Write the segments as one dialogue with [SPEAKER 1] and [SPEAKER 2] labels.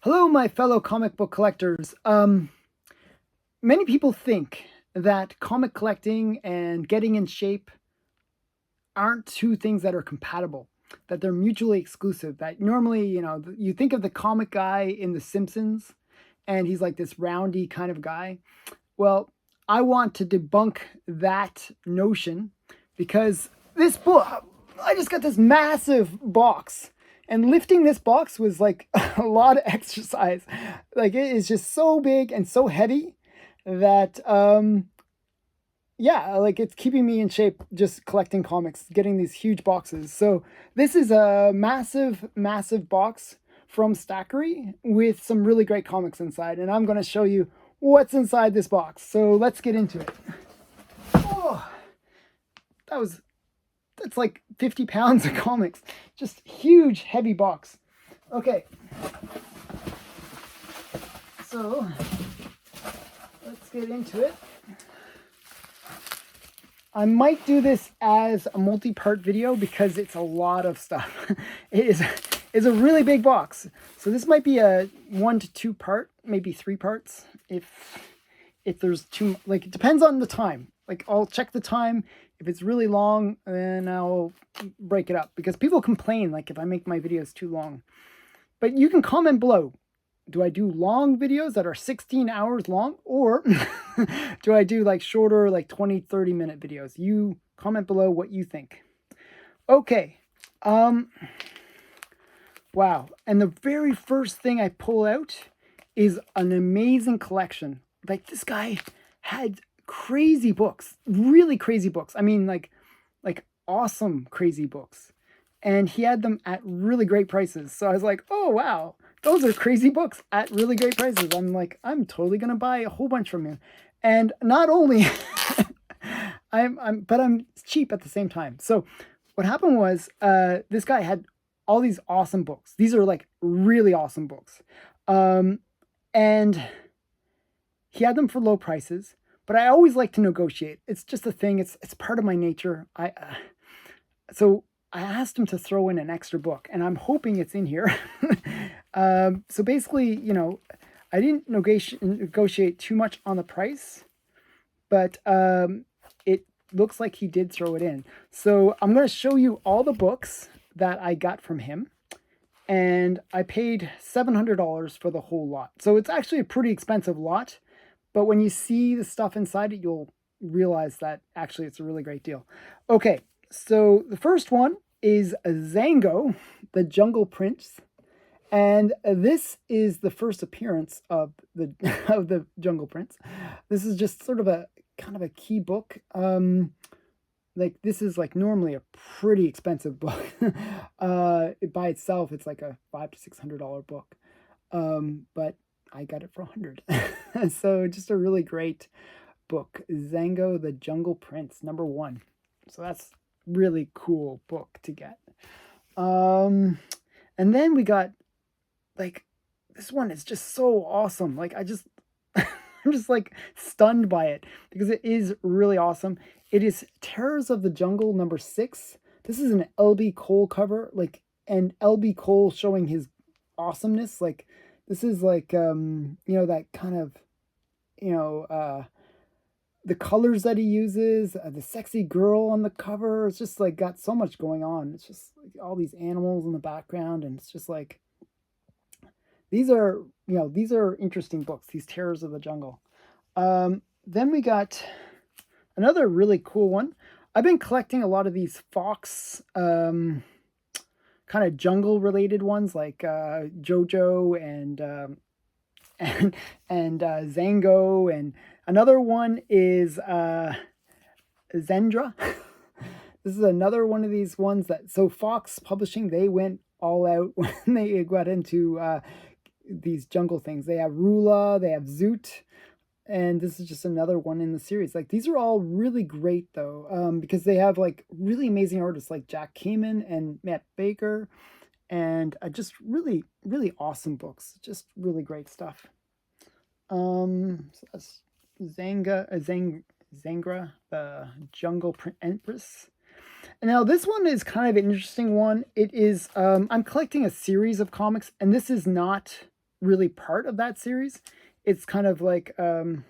[SPEAKER 1] Hello, my fellow comic book collectors. Many people think that comic collecting and getting in shape aren't two things that are compatible, that they're mutually exclusive. That normally, you think of the comic guy in The Simpsons, and he's like this roundy kind of guy. Well, I want to debunk that notion because this book, I just got this massive box, and lifting this box was like a lot of exercise. Like it is just so big and so heavy that yeah, like it's keeping me in shape just collecting comics, getting these huge boxes. So this is a massive, massive box from Stackery with some really great comics inside, and I'm going to show you what's inside this box. So let's get into it. Oh, that's like 50 pounds of comics. Just huge, heavy box. Okay. So let's get into it. I might do this as a multi-part video because it's a lot of stuff. It is a really big box. So this might be a 1 to 2 part, maybe 3 parts. If there's too, like, it depends on the time. Like, I'll check the time. If it's really long, then I'll break it up because people complain, like, if I make my videos too long. But you can comment below. Do I do long videos that are 16 hours long, or do I do like shorter, like 20, 30-minute videos? You comment below what you think. Okay. Wow. And the very first thing I pull out is an amazing collection. Like, this guy had crazy books, really crazy books. I mean, like awesome crazy books. And he had them at really great prices. So I was like, oh, wow. Those are crazy books at really great prices. I'm like, I'm totally going to buy a whole bunch from you. And not only, but I'm cheap at the same time. So what happened was, this guy had all these awesome books. These are like really awesome books. And he had them for low prices, but I always like to negotiate. It's just a thing. It's part of my nature. So I asked him to throw in an extra book, and I'm hoping it's in here. So basically, I didn't negotiate too much on the price, but it looks like he did throw it in. So I'm going to show you all the books that I got from him, and I paid $700 for the whole lot. So it's actually a pretty expensive lot, but when you see the stuff inside it, you'll realize that actually it's a really great deal. Okay, so the first one is Zango, the Jungle Prince. And this is the first appearance of the Jungle Prince. This is just sort of a kind of a key book. Like, this is like normally a pretty expensive book. By itself, it's like a $500 to $600 book. But I got it for $100. So just a really great book. Zango, the Jungle Prince, #1. So that's really cool book to get. And then we got, like, this one is just so awesome. Like, I'm just like stunned by it because it is really awesome. It is Terrors of the Jungle #6. This is an L.B. Cole cover, like, and L.B. Cole showing his awesomeness. Like, this is like, that kind of, the colors that he uses, the sexy girl on the cover. It's just like got so much going on. It's just like all these animals in the background, and it's just like, these are interesting books, these Terrors of the Jungle. Then we got another really cool one. I've been collecting a lot of these Fox kind of jungle related ones, like JoJo and Zango, and another one is Zendra. This is another one of these ones that, so Fox Publishing, they went all out when they got into these jungle things. They have Rula, they have Zoot, and this is just another one in the series. Like, these are all really great though, because they have like really amazing artists like Jack Kamen and Matt Baker, and just really, really awesome books. Just really great stuff. So that's Zangra, the Jungle Empress. And now this one is kind of an interesting one. It is, I'm collecting a series of comics, and this is not really part of that series. It's kind of like the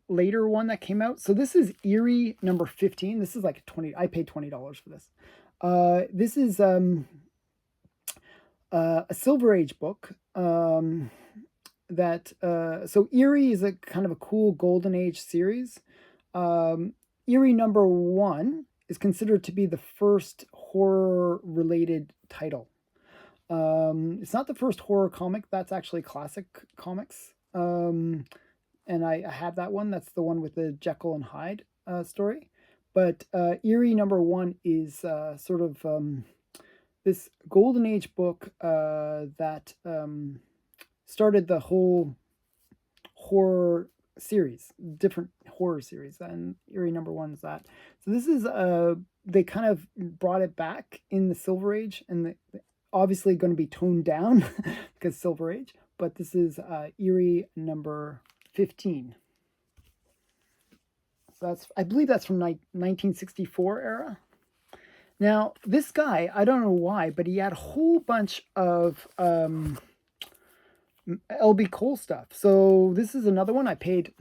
[SPEAKER 1] later one that came out. So this is Eerie number 15. This is like 20. I paid $20 for this. This is a Silver Age book. So Eerie is a kind of a cool Golden Age series. Eerie number 1 is considered to be the first horror related title. It's not the first horror comic. That's actually classic comics. And I have that one. That's the one with the Jekyll and Hyde story. But Eerie number 1 is sort of this Golden Age book that started the whole horror series, different horror series, and Eerie number 1 is that. So this is they kind of brought it back in the Silver Age, and obviously going to be toned down because Silver Age, but this is Eerie number 15. So I believe that's from 1964 era. Now, this guy, I don't know why, but he had a whole bunch of L.B. Cole stuff. So this is another one I paid,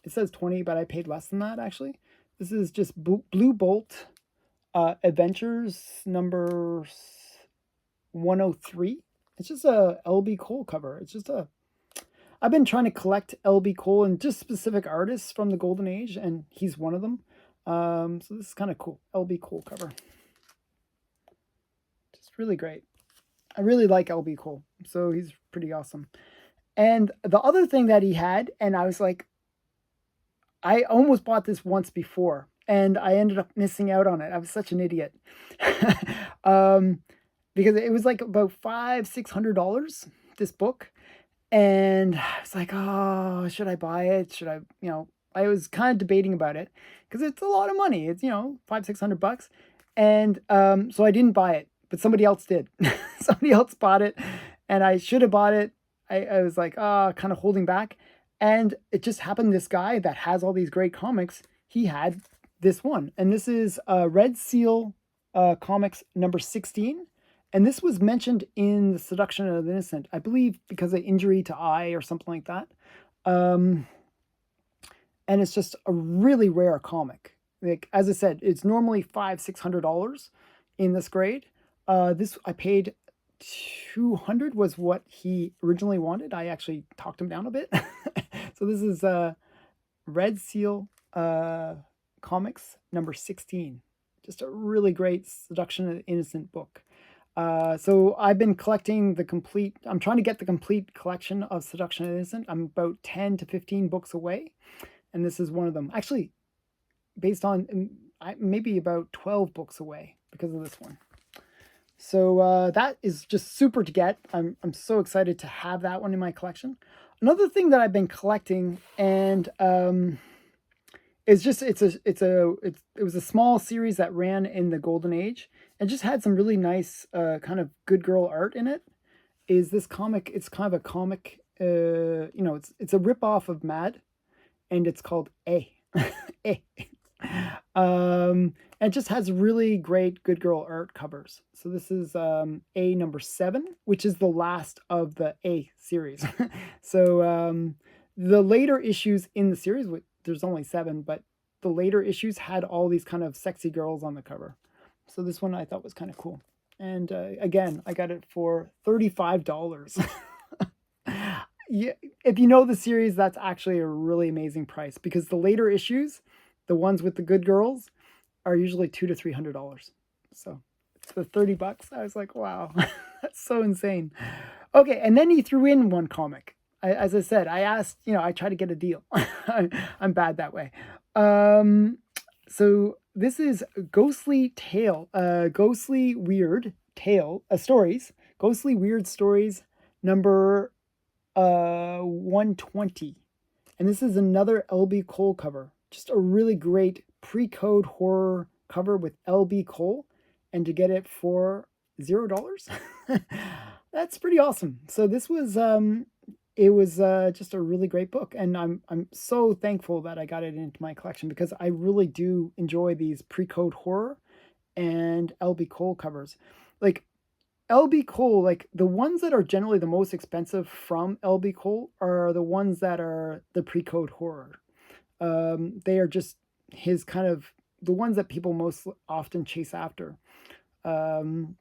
[SPEAKER 1] it says 20, but I paid less than that, actually. This is just Blue Bolt Adventures number 103. It's just a L.B. Cole cover. It's just I've been trying to collect L.B. Cole and just specific artists from the Golden Age, and he's one of them. So this is kind of cool. L.B. Cole cover. Just really great. I really like L.B. Cole, so he's pretty awesome. And the other thing that he had, and I was like, I almost bought this once before, and I ended up missing out on it. I was such an idiot. Because it was like about $500-$600, this book. And I was like, oh, should I buy it? Should I, I was kind of debating about it because it's a lot of money. It's, $500-$600. And so I didn't buy it, but somebody else did. Somebody else bought it, and I should have bought it. I was like, kind of holding back. And it just happened, this guy that has all these great comics, he had this one. And this is Red Seal Comics number 16. And this was mentioned in The Seduction of the Innocent, I believe because of injury to eye or something like that. And it's just a really rare comic. Like, as I said, it's normally $500-$600 in this grade. This I paid $200 was what he originally wanted. I actually talked him down a bit. So this is Red Seal Comics number 16. Just a really great Seduction of the Innocent book. So I've been collecting I'm trying to get the complete collection of Seduction of the Innocent. I'm about 10 to 15 books away. And this is one of them. Actually, based on maybe about 12 books away because of this one. So that is just super to get. I'm so excited to have that one in my collection. Another thing that I've been collecting, and it's it was a small series that ran in the Golden Age and just had some really nice kind of good girl art in it. Is this comic? It's kind of a comic. It's a ripoff of Mad, and it's called A. A. And it just has really great good girl art covers. So this is A number 7, which is the last of the A series. So the later issues in the series, there's only 7, but the later issues had all these kind of sexy girls on the cover. So this one I thought was kind of cool. And again, I got it for $35. Yeah, if you know the series, that's actually a really amazing price because the later issues, the ones with the good girls, are usually $200 to $300. So it's for $30. I was like, wow, that's so insane. Okay, and then he threw in one comic. As I said, I asked, I try to get a deal. I'm bad that way. So this is Ghostly Weird Stories number 120. And this is another L.B. Cole cover. Just a really great pre-code horror cover with L.B. Cole, and to get it for $0, that's pretty awesome. So this was it was just a really great book, and I'm so thankful that I got it into my collection because I really do enjoy these pre-code horror and L.B. Cole covers. Like, LB Cole, like the ones that are generally the most expensive from LB Cole are the ones that are the pre-code horror. They are just his kind of the ones that people most often chase after. And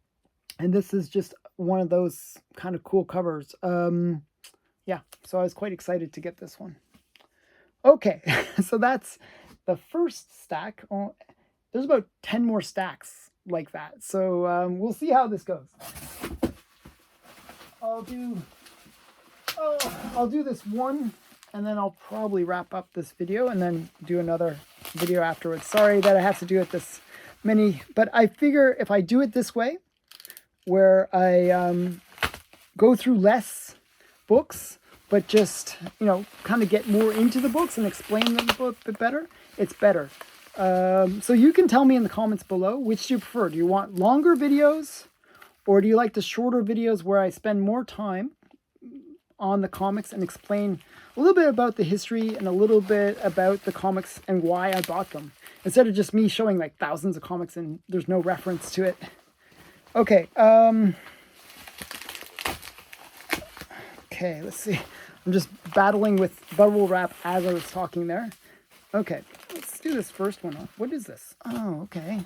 [SPEAKER 1] this is just one of those kind of cool covers. Yeah, so I was quite excited to get this one. Okay, so that's the first stack. Oh, there's about 10 more stacks like that. So we'll see how this goes. I'll do this one, and then I'll probably wrap up this video and then do another video afterwards. Sorry that I have to do it this many, but I figure if I do it this way, where I go through less books, but just, kind of get more into the books and explain them a bit better, it's better. So you can tell me in the comments below, which do you prefer? Do you want longer videos, or do you like the shorter videos where I spend more time on the comics and explain a little bit about the history and a little bit about the comics and why I bought them, instead of just me showing like thousands of comics and there's no reference to it? Okay. Okay, let's see. I'm just battling with bubble wrap as I was talking there. Okay, let's do this first one. What is this? Oh, okay.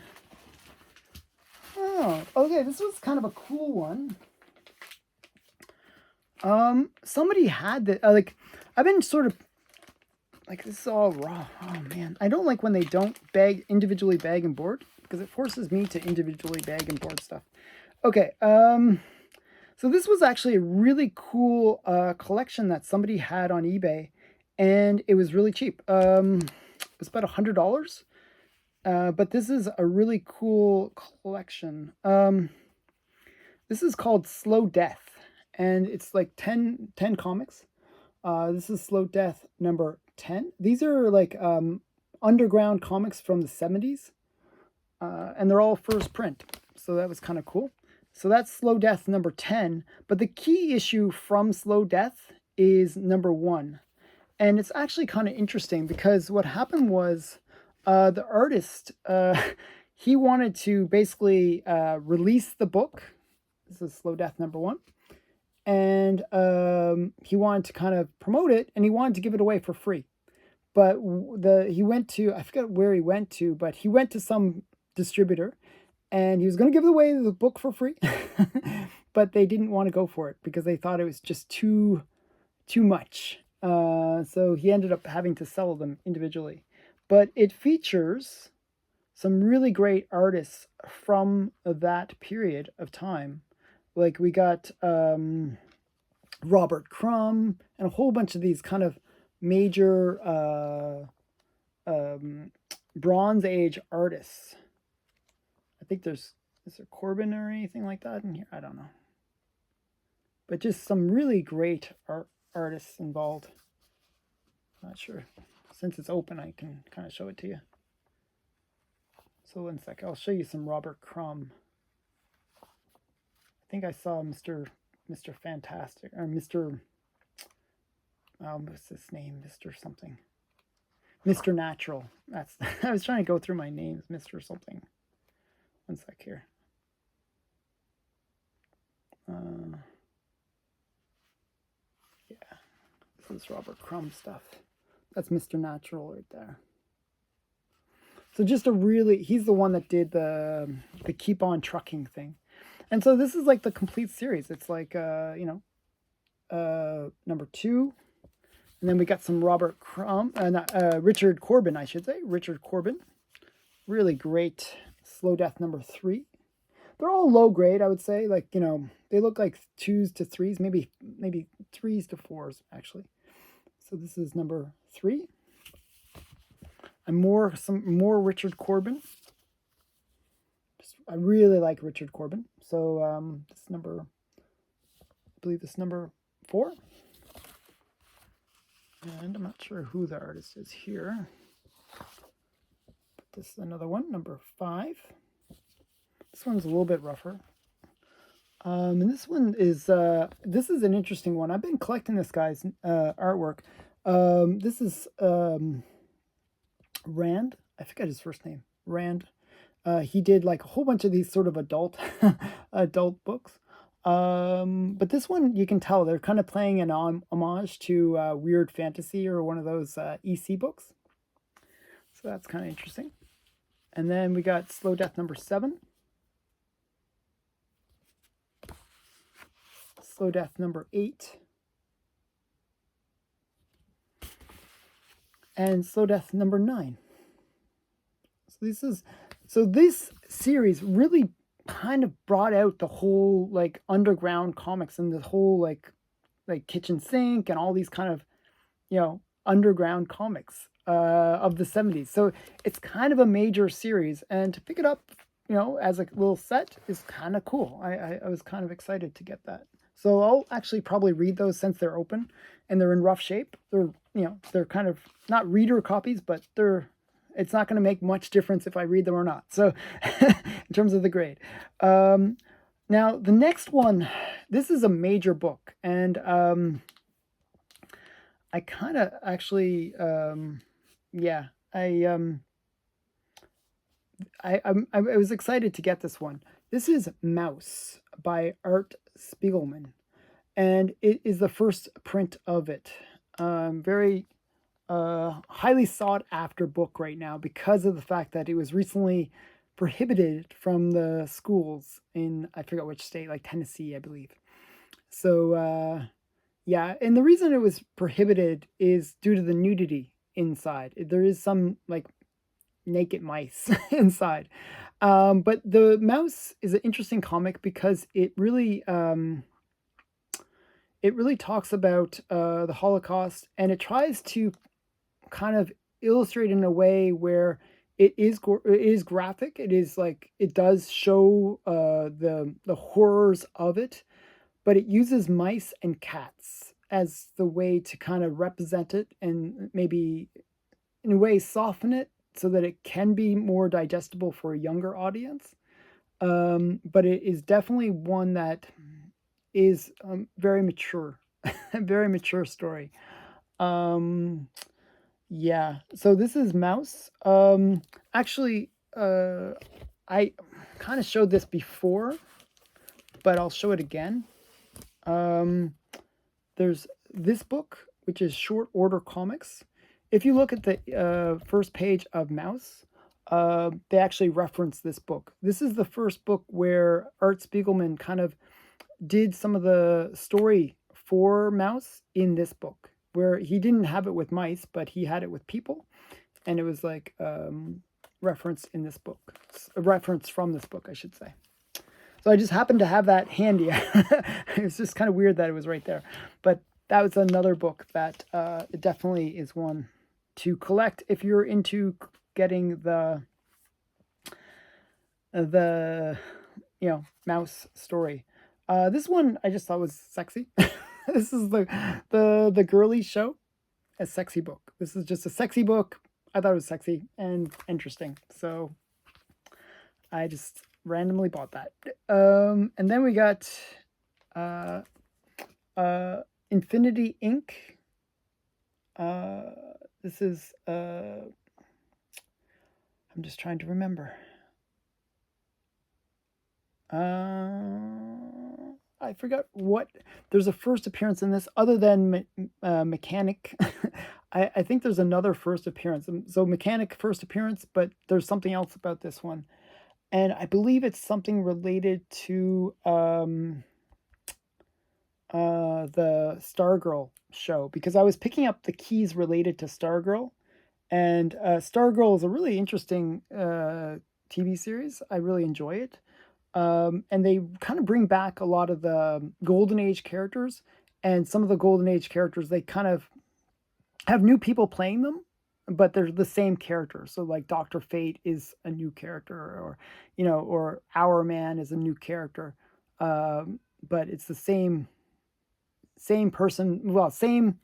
[SPEAKER 1] Oh, okay, this was kind of a cool one. Somebody had the, I've been sort of, this is all raw. Oh, man. I don't like when they don't individually bag and board, because it forces me to individually bag and board stuff. Okay, so this was actually a really cool collection that somebody had on eBay, and it was really cheap. It was about $100, but this is a really cool collection. This is called Slow Death, and it's like 10 comics. This is Slow Death number 10. These are like underground comics from the 70s, and they're all first print, so that was kind of cool. So that's Slow Death number 10, but the key issue from Slow Death is number 1. And it's actually kind of interesting because what happened was the artist, he wanted to basically release the book. This is Slow Death number 1. And he wanted to kind of promote it, and he wanted to give it away for free. But he went to, I forget where he went to, but he went to some distributor, and he was going to give away the book for free, but they didn't want to go for it because they thought it was just too much. So he ended up having to sell them individually. But it features some really great artists from that period of time. Like we got Robert Crumb and a whole bunch of these kind of major Bronze Age artists. I think is there Corbin or anything like that in here? I don't know. But just some really great artists involved. Not sure. Since it's open, I can kind of show it to you. So one sec, I'll show you some Robert Crumb. I think I saw Mr. Fantastic, or Mr. What's his name? Mr. something. Mr. Natural. That's. I was trying to go through my names. Mr. something. One sec here. Yeah, this is Robert Crumb stuff. That's Mr. Natural right there. So just he's the one that did the Keep On Trucking thing. And so this is like the complete series. It's like, number 2. And then we got some Richard Corbin, I should say. Richard Corbin. Really great. Slow Death number 3. They're all low grade, I would say. Like, they look like 2s to 3s, maybe 3s to 4s, actually. So this is number 3. And some more Richard Corbin. I really like Richard Corbin. So this number, I believe this number 4. And I'm not sure who the artist is here. But this is another one, number 5. This one's a little bit rougher. And this one is, this is an interesting one. I've been collecting this guy's artwork. This is Rand. I forget his first name. Rand. He did like a whole bunch of these sort of adult books. But this one, you can tell they're kind of playing an homage to Weird Fantasy or one of those EC books. So that's kind of interesting. And then we got Slow Death number 7. Slow Death number 8. And Slow Death number 9. So this series really kind of brought out the whole like underground comics and the whole like kitchen sink and all these kind of, you know, underground comics of the 70s. So it's kind of a major series, and to pick it up, you know, as a little set is kind of cool. I was kind of excited to get that. So I'll actually probably read those since they're open and they're in rough shape. They're, you know, they're kind of not reader copies, but it's not going to make much difference if I read them or not. So in terms of the grade. Now the next one, this is a major book, and I kind of actually, yeah, I was excited to get this one. This is Mouse by Art Spiegelman, and it is the first print of it. Very highly sought after book right now because of the fact that it was recently prohibited from the schools in, I forget which state, like Tennessee, I believe. So yeah, and the reason it was prohibited is due to the nudity inside. There is some like naked mice inside. But the Mouse is an interesting comic because it really talks about the Holocaust, and it tries to kind of illustrate in a way where it is graphic. It is like it does show the horrors of it, but it uses mice and cats as the way to kind of represent it and maybe in a way soften it so that it can be more digestible for a younger audience. But it is definitely one that is very mature, a very mature story. Um, yeah, so this is Mouse. Actually, I kind of showed this before, but I'll show it again. There's this book, which is Short Order Comics. If you look at the first page of Mouse, they actually reference this book. This is the first book where Art Spiegelman kind of did some of the story for Mouse in this book, where he didn't have it with mice, but he had it with people, and it was like reference in this book, a reference from this book, I should say. So I just happened to have that handy. It's just kind of weird that it was right there, but that was another book that it definitely is one to collect if you're into getting the you know, Mouse story. This one I just thought was sexy. This is the girly show, a sexy book. This is just a sexy book. I thought it was sexy and interesting, so I just randomly bought that. And then we got Infinity Inc. This is I'm just trying to remember. I forgot what. There's a first appearance in this other than Mechanic. I think there's another first appearance. So Mechanic first appearance, but there's something else about this one. And I believe it's something related to the Stargirl show, because I was picking up the keys related to Stargirl. And Stargirl is a really interesting TV series. I really enjoy it. And they kind of bring back a lot of the Golden Age characters, and some of the Golden Age characters, they kind of have new people playing them, but they're the same character. So like Dr. Fate is a new character, or, you know, or Our Man is a new character. But it's the same person, well, same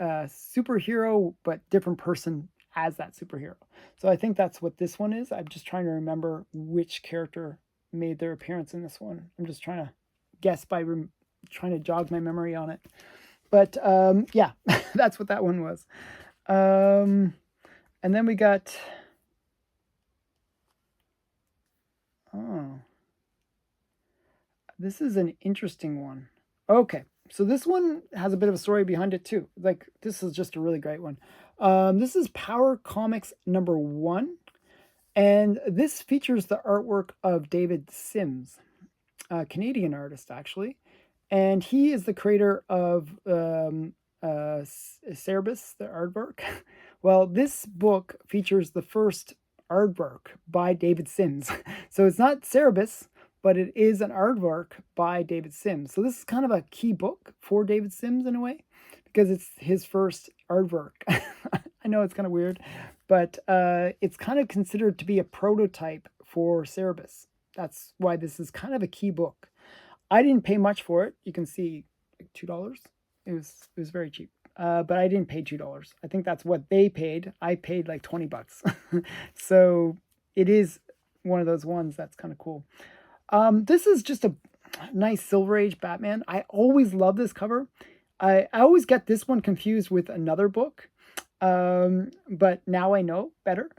[SPEAKER 1] superhero, but different person as that superhero. So I think that's what this one is. I'm just trying to remember which character made their appearance in this one. I'm just trying to guess by trying to jog my memory on it. But yeah, that's what that one was. And then we got, This is an interesting one. Okay, so this one has a bit of a story behind it too. Like, this is just a really great one. This is Power Comics #1, and this features the artwork of David Sims, a Canadian artist actually, and he is the creator of Cerebus, the aardvark. Well, this book features the first aardvark by David Sims. So it's not Cerebus, but it is an aardvark by David Sims. So this is kind of a key book for David Sims in a way, because it's his first aardvark. I know it's kind of weird, but it's kind of considered to be a prototype for Cerebus. That's why this is kind of a key book. I didn't pay much for it. You can see like $2. It was very cheap. But I didn't pay $2. I think that's what they paid. I paid like $20. So it is one of those ones that's kind of cool. This is just a nice Silver Age Batman. I always love this cover. I always get this one confused with another book. But now I know better.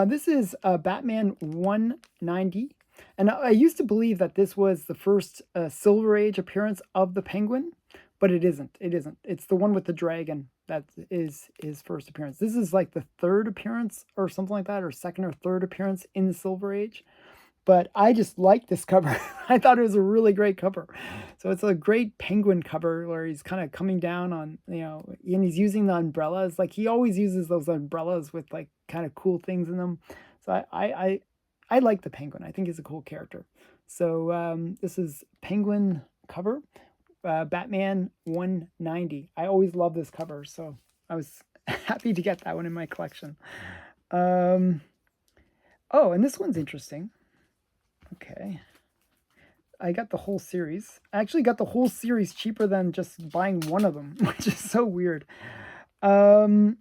[SPEAKER 1] This is Batman 190. And I used to believe that this was the first Silver Age appearance of the Penguin, but it isn't. It isn't. It's the one with the dragon that is his first appearance. This is like the third appearance or something like that, or second or third appearance in the Silver Age. But I just like this cover. I thought it was a really great cover. So it's a great Penguin cover where he's kind of coming down on, and he's using the umbrellas. Like, he always uses those umbrellas with like kind of cool things in them. So I like the Penguin. I think he's a cool character. So this is Penguin cover, Batman 190. I always love this cover, so I was happy to get that one in my collection. Oh, and this one's interesting. Okay. I got the whole series. I actually got the whole series cheaper than just buying one of them, which is so weird. Okay,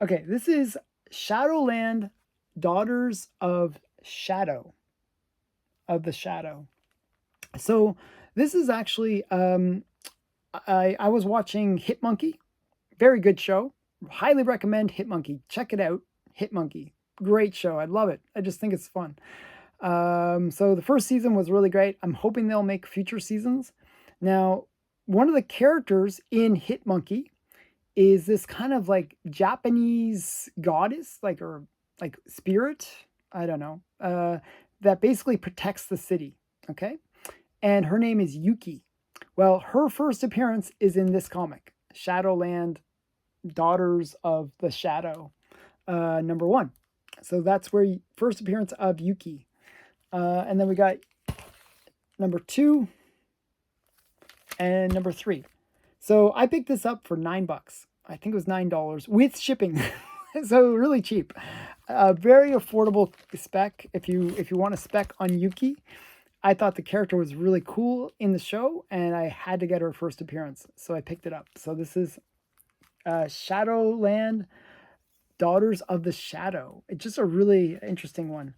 [SPEAKER 1] this is Shadowland Daughters of Shadow. Of the Shadow. So this is actually, I was watching Hit Monkey. Very good show. Highly recommend Hit Monkey. Check it out. Hit Monkey. Great show. I love it. I just think it's fun. So the first season was really great. I'm hoping they'll make future seasons. Now, one of the characters in Hit Monkey is this kind of like Japanese goddess, or spirit, I don't know, that basically protects the city, okay? And her name is Yuki. Well, her first appearance is in this comic, Shadowland Daughters of the Shadow, #1. So that's where first appearance of Yuki. And then we got #2 and #3. So I picked this up for $9. I think it was $9 with shipping. So really cheap. Very affordable spec if you want a spec on Yuki. I thought the character was really cool in the show, and I had to get her first appearance, so I picked it up. So this is Shadowland Daughters of the Shadow. It's just a really interesting one.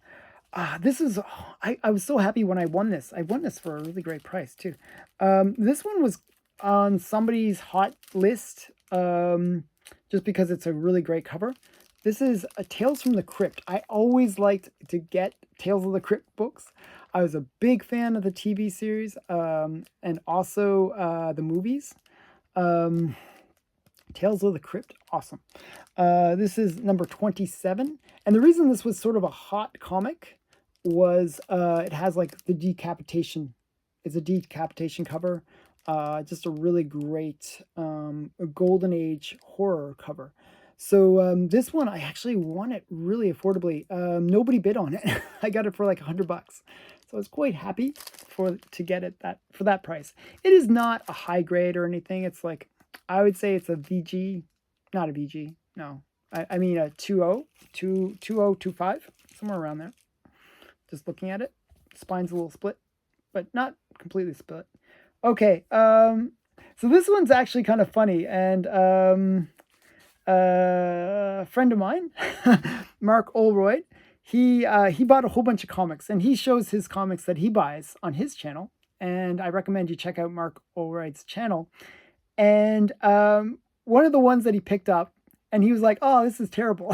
[SPEAKER 1] This is, I was so happy when I won this. I won this for a really great price too. This one was on somebody's hot list just because it's a really great cover. This is a Tales from the Crypt. I always liked to get Tales of the Crypt books. I was a big fan of the TV series and also the movies. Tales of the Crypt, awesome. This is #27. And the reason this was sort of a hot comic was it has like the decapitation. It's a decapitation cover. Just a really great golden age horror cover. So this one, I actually won it really affordably. Nobody bid on it. I got it for like $100. So I was quite happy to get it for that price. It is not a high grade or anything. It's like, I would say it's a VG, not a VG. No, I mean a 2.0, 2.025, somewhere around there. Just looking at it, spine's a little split, but not completely split. Okay, so this one's actually kind of funny, and a friend of mine, Mark Allright, he bought a whole bunch of comics, and he shows his comics that he buys on his channel, and I recommend you check out Mark Allright's channel. And one of the ones that he picked up, and he was like, "Oh, this is terrible."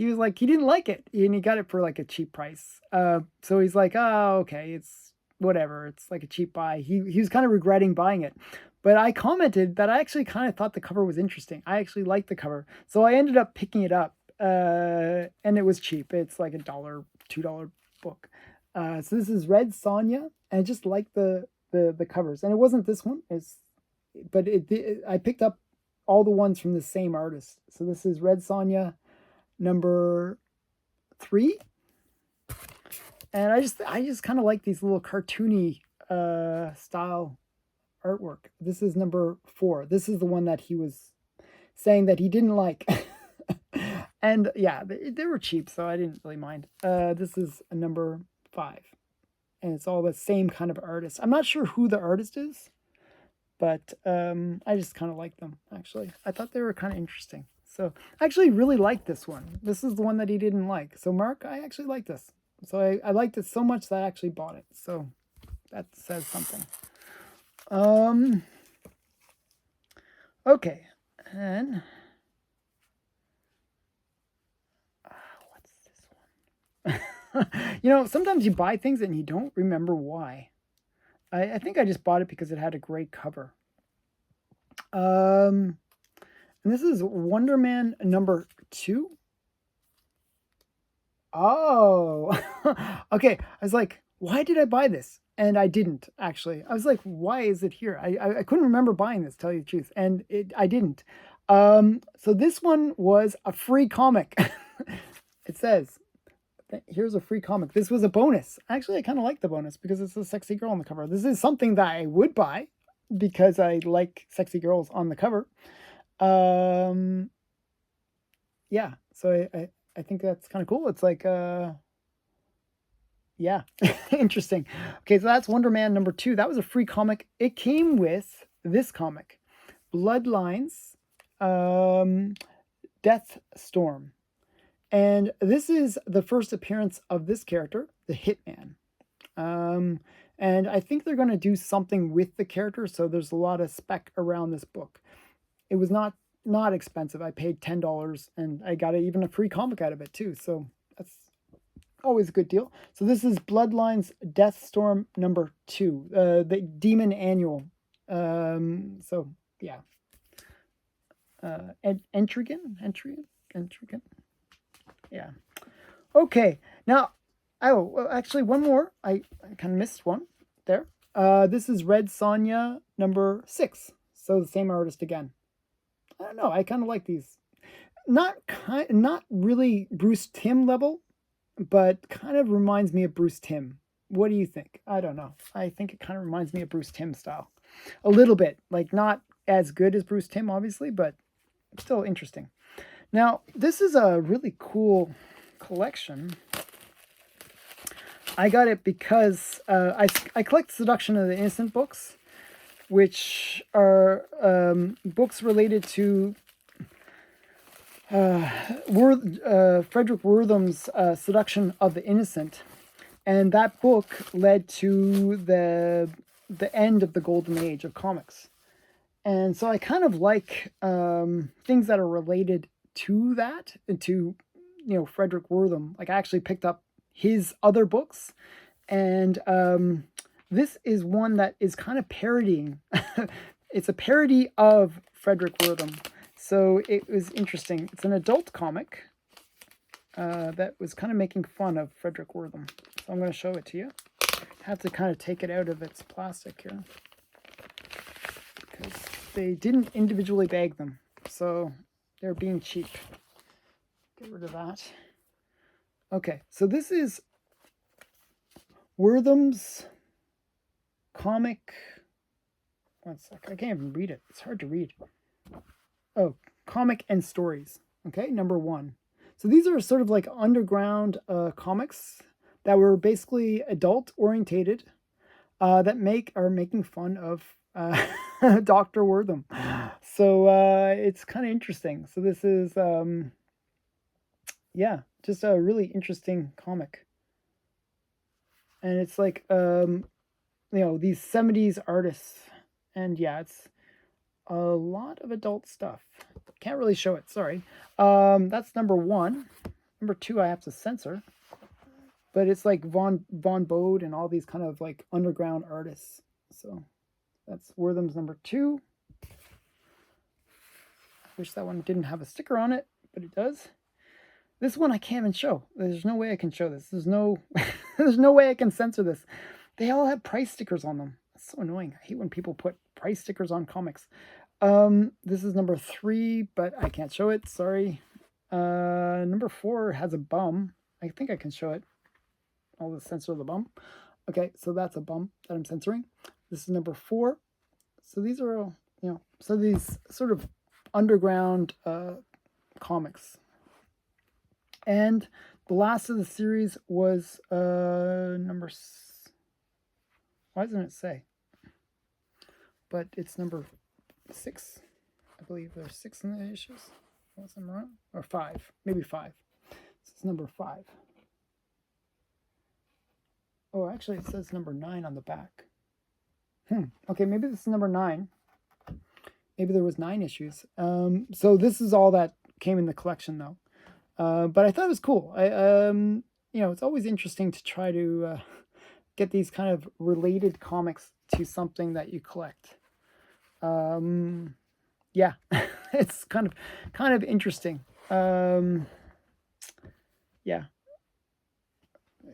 [SPEAKER 1] he was like, he didn't like it, and he got it for like a cheap price. So he's like, oh, okay, it's whatever. It's like a cheap buy. He was kind of regretting buying it. But I commented that I actually kind of thought the cover was interesting. I actually liked the cover. So I ended up picking it up. And it was cheap. It's like $1, $2 book. So this is Red Sonja. And I just like the covers. And it wasn't this one. But I picked up all the ones from the same artist. So this is Red Sonja number 3. And I just kind of like these little cartoony style artwork. This is number 4. This is the one that he was saying that he didn't like. And yeah, they were cheap, so I didn't really mind. This is a number 5. And it's all the same kind of artist. I'm not sure who the artist is, but I just kind of like them, actually. I thought they were kind of interesting. So I actually really like this one. This is the one that he didn't like. So Mark, I actually like this. So I liked it so much that I actually bought it. So that says something. Okay. And what's this one? Sometimes you buy things and you don't remember why. I think I just bought it because it had a great cover. And this is Wonder Man number 2. Oh, okay. I was like, why did I buy this? And I didn't, actually. I was like, why is it here? I couldn't remember buying this, to tell you the truth. And I didn't. So this one was a free comic. It says, here's a free comic. This was a bonus. Actually, I kind of like the bonus because it's a sexy girl on the cover. This is something that I would buy because I like sexy girls on the cover. Yeah, so I think that's kind of cool. It's like, yeah, interesting. Okay, so that's Wonder Man number 2. That was a free comic. It came with this comic, Bloodlines, Death Storm. And this is the first appearance of this character, the Hitman. And I think they're going to do something with the character, so there's a lot of spec around this book. It was not expensive. I paid $10, and I got even a free comic out of it too, so that's always a good deal. So this is Bloodlines Death Storm number 2, the Demon Annual. So yeah. Entrigan. Yeah. Okay. Now, actually, one more. I kind of missed one there. This is Red Sonja number 6. So the same artist again. I don't know. I kind of like these. Not really Bruce Timm level, but kind of reminds me of Bruce Timm. What do you think? I don't know. I think it kind of reminds me of Bruce Timm style. A little bit. Like, not as good as Bruce Timm, obviously, but still interesting. Now, this is a really cool collection. I got it because I collect Seduction of the Innocent books, which are books related to Frederick Wortham's Seduction of the Innocent. And that book led to the end of the golden age of comics. And so I kind of like things that are related to that, and to, Frederick Wortham. Like, I actually picked up his other books, and this is one that is kind of parodying. It's a parody of Frederick Wortham. So it was interesting. It's an adult comic that was kind of making fun of Frederick Wortham. So I'm going to show it to you. I have to kind of take it out of its plastic here, because they didn't individually bag them. So they're being cheap. Get rid of that. Okay, so this is Wortham's comic. One sec. I can't even read it. It's hard to read. Oh, comic and stories. Okay, number 1. So these are sort of like underground comics that were basically adult orientated, that are making fun of Dr. Wortham. So it's kind of interesting. So this is yeah, just a really interesting comic. And it's like these 70s artists, and yeah, it's a lot of adult stuff. Can't really show it, sorry. That's number 1. Number 2 I have to censor, but it's like Von Bode and all these kind of like underground artists. So that's Wortham's number 2. I wish that one didn't have a sticker on it, but it does. This one I can't even show. There's no way I can show this. There's no way I can censor this. They all have price stickers on them. It's so annoying. I hate when people put price stickers on comics. This is number 3, but I can't show it. Sorry. Number 4 has a bum. I think I can show it. I'll just censor the bum. Okay, so that's a bum that I'm censoring. This is number 4. So these are all, so these sort of underground comics. And the last of the series was number... Why doesn't it say? But it's number 6. I believe there's 6 in the issues. Was I wrong? Or 5. Maybe 5. This is number 5. Oh, actually it says number 9 on the back. Okay, maybe this is number 9. Maybe there was 9 issues. So this is all that came in the collection, though. But I thought it was cool. It's always interesting to try to get these kind of related comics to something that you collect. Yeah, it's kind of interesting. Yeah,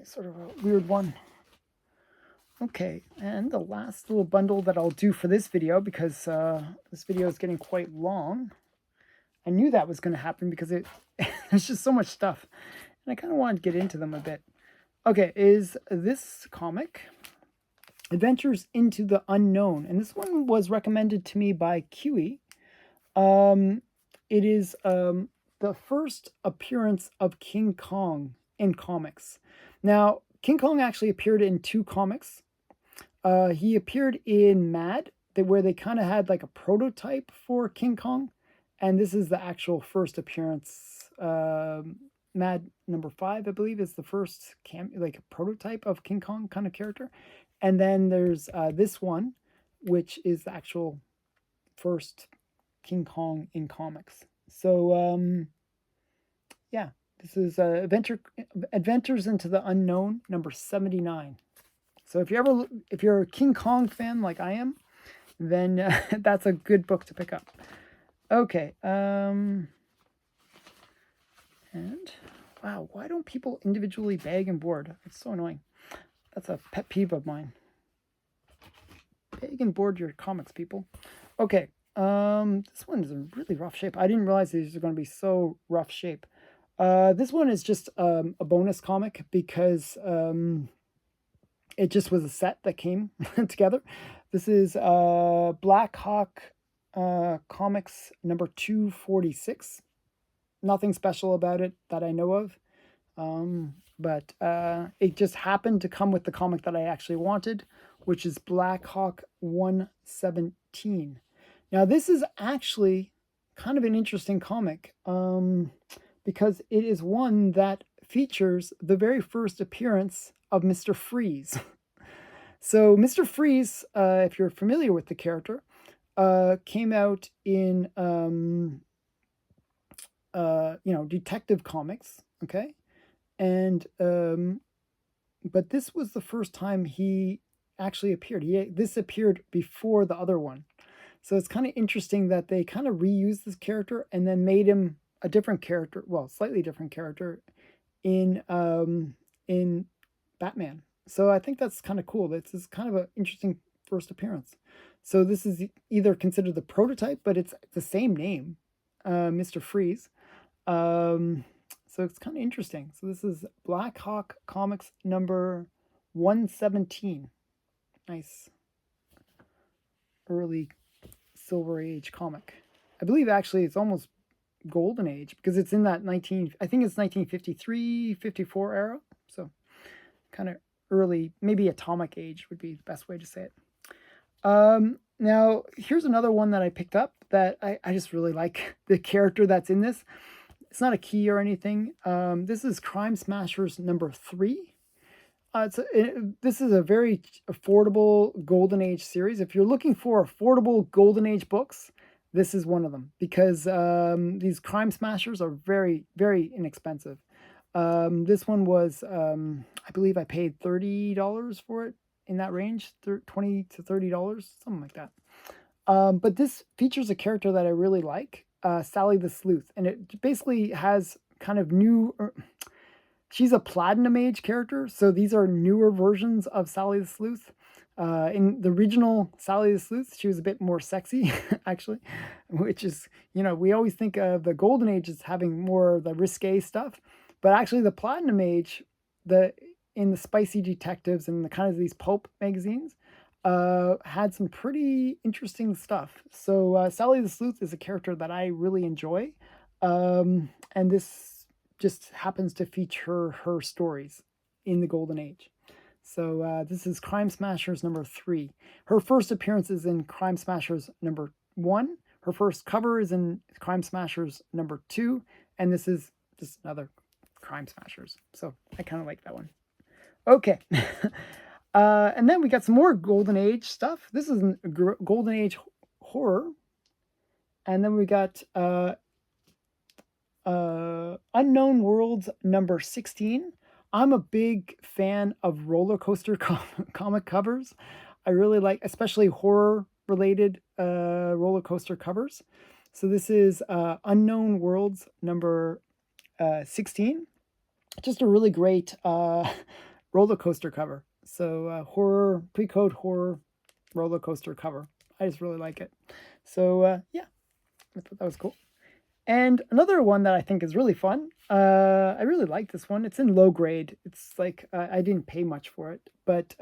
[SPEAKER 1] sort of a weird one. Okay, and the last little bundle that I'll do for this video, because this video is getting quite long. I knew that was going to happen because there's just so much stuff, and I kind of wanted to get into them a bit. Okay, is this comic, Adventures into the Unknown, and this one was recommended to me by Kiwi. It is the first appearance of King Kong in comics. Now, King Kong actually appeared in 2 comics. He appeared in Mad, where they kind of had like a prototype for King Kong. And this is the actual first appearance. Mad number 5, I believe, is the first like a prototype of King Kong kind of character. And then there's this one, which is the actual first King Kong in comics. So, yeah, this is Adventures into the Unknown, number 79. So if you're a King Kong fan like I am, then that's a good book to pick up. Okay, and wow, why don't people individually bag and board? It's so annoying. That's a pet peeve of mine. Bag and board your comics, people. Okay, this one is in really rough shape. I didn't realize these are going to be so rough shape. This one is just a bonus comic because it just was a set that came together. This is Blackhawk Comics number 246. Nothing special about it that I know of. But it just happened to come with the comic that I actually wanted, which is Blackhawk 117. Now, this is actually kind of an interesting comic because it is one that features the very first appearance of Mr. Freeze. So Mr. Freeze, if you're familiar with the character, came out in Detective Comics, okay? And but this was the first time he actually appeared. This appeared before the other one. So it's kind of interesting that they kind of reused this character and then made him a different character, well, slightly different character in Batman. So I think that's kind of cool. This is kind of an interesting first appearance. So this is either considered the prototype, but it's the same name, Mr. Freeze. So it's kind of interesting. So this is Blackhawk Comics number 117. Nice early Silver Age comic. I believe actually it's almost Golden Age because it's in that I think it's 1953, 54 era. So kind of early, maybe Atomic Age would be the best way to say it. Now, here's another one that I picked up that I just really like the character that's in this. It's not a key or anything. This is Crime Smashers number 3. This is a very affordable Golden Age series. If you're looking for affordable Golden Age books, this is one of them because these Crime Smashers are very, very inexpensive. This one was, I believe I paid $30 for it, in that range, $20 to $30, something like that. But this features a character that I really like, Sally the Sleuth, and it basically has kind of new. She's a platinum age character, so these are newer versions of Sally the Sleuth. In the original Sally the Sleuth, she was a bit more sexy, actually, which is, we always think of the Golden Age as having more of the risque stuff, but actually the Platinum Age, in the Spicy Detectives and the kind of these pulp magazines, had some pretty interesting stuff. So Sally the Sleuth is a character that I really enjoy, and this just happens to feature her stories in the Golden Age. So this is Crime Smashers number 3. Her first appearance is in Crime Smashers number 1. Her first cover is in Crime Smashers number 2. And this is just another Crime Smashers. So I kind of like that one. Okay. And then we got some more Golden Age stuff. This is Golden Age horror. And then we got Unknown Worlds number 16. I'm a big fan of roller coaster comic covers. I really like, especially horror related roller coaster covers. So this is Unknown Worlds number 16. Just a really great roller coaster cover. So horror, pre-code horror roller coaster cover. I just really like it. So yeah, I thought that was cool. And another one that I think is really fun, I really like this one. It's in low grade. It's like, I didn't pay much for it, but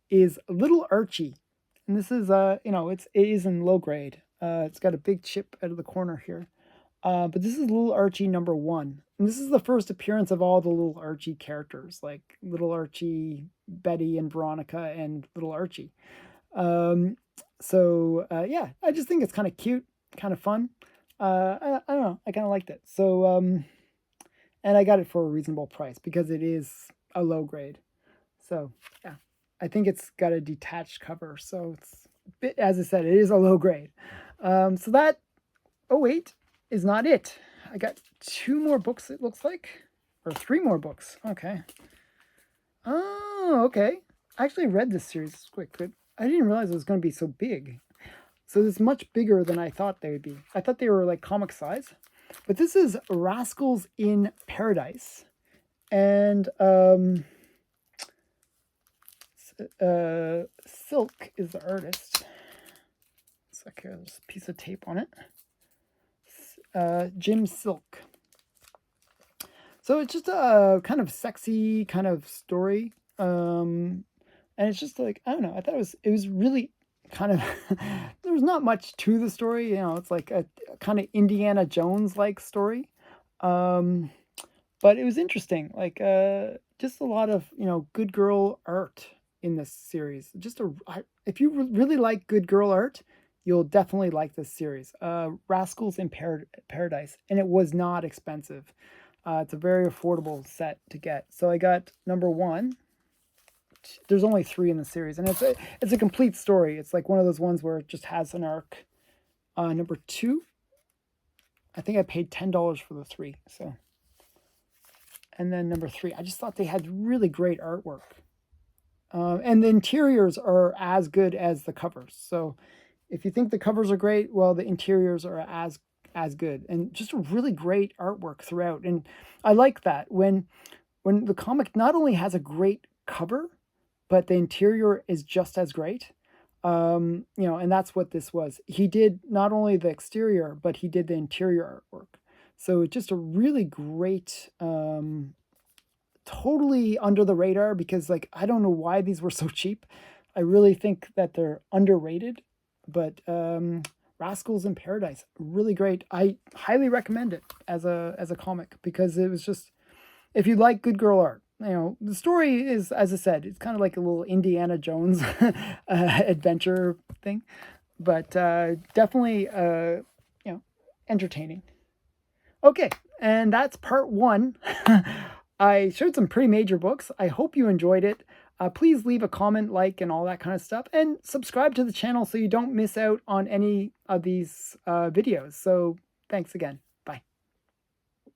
[SPEAKER 1] is Little Archie. And this is, it is in low grade. It's got a big chip out of the corner here. But this is Little Archie number 1. And this is the first appearance of all the Little Archie characters, like Little Archie, Betty, and Veronica, and Little Archie. Yeah, I just think it's kind of cute, kind of fun. I don't know. I kind of liked it. So, and I got it for a reasonable price because it is a low grade. So, yeah, I think it's got a detached cover. So it's a bit, as I said, it is a low grade. So that, oh wait, is not it. I got 2 more books, it looks like, or 3 more books. Okay. Oh, okay. I actually read this series. It's quite good. I didn't realize it was going to be so big. So it's much bigger than I thought they would be. I thought they were like comic size. But this is Rascals in Paradise. And Silk is the artist. It's like there's a piece of tape on it. Jim Silk. So it's just a kind of sexy kind of story. And it's just like, I don't know. I thought it was really kind of there's not much to the story, it's like a kind of Indiana Jones like story, but it was interesting, like just a lot of good girl art in this series. If you really like good girl art, you'll definitely like this series. Rascals in Paradise, and it was not expensive. It's a very affordable set to get. So I got number 1. There's only 3 in the series, and it's a complete story. It's like one of those ones where it just has an arc. Number 2, I think I paid $10 for the 3. So, and then number 3, I just thought they had really great artwork, and the interiors are as good as the covers. So, if you think the covers are great, well, the interiors are as good, and just a really great artwork throughout. And I like that when the comic not only has a great cover, but the interior is just as great. And that's what this was. He did not only the exterior, but he did the interior artwork. So it's just a really great, totally under the radar, because like, I don't know why these were so cheap. I really think that they're underrated, but Rascals in Paradise, really great. I highly recommend it as a comic, because it was just, if you like good girl art, the story is, as I said, it's kind of like a little Indiana Jones adventure thing, but definitely, entertaining. Okay, and that's part 1. I showed some pretty major books. I hope you enjoyed it. Please leave a comment, like, and all that kind of stuff, and subscribe to the channel so you don't miss out on any of these videos. So thanks again.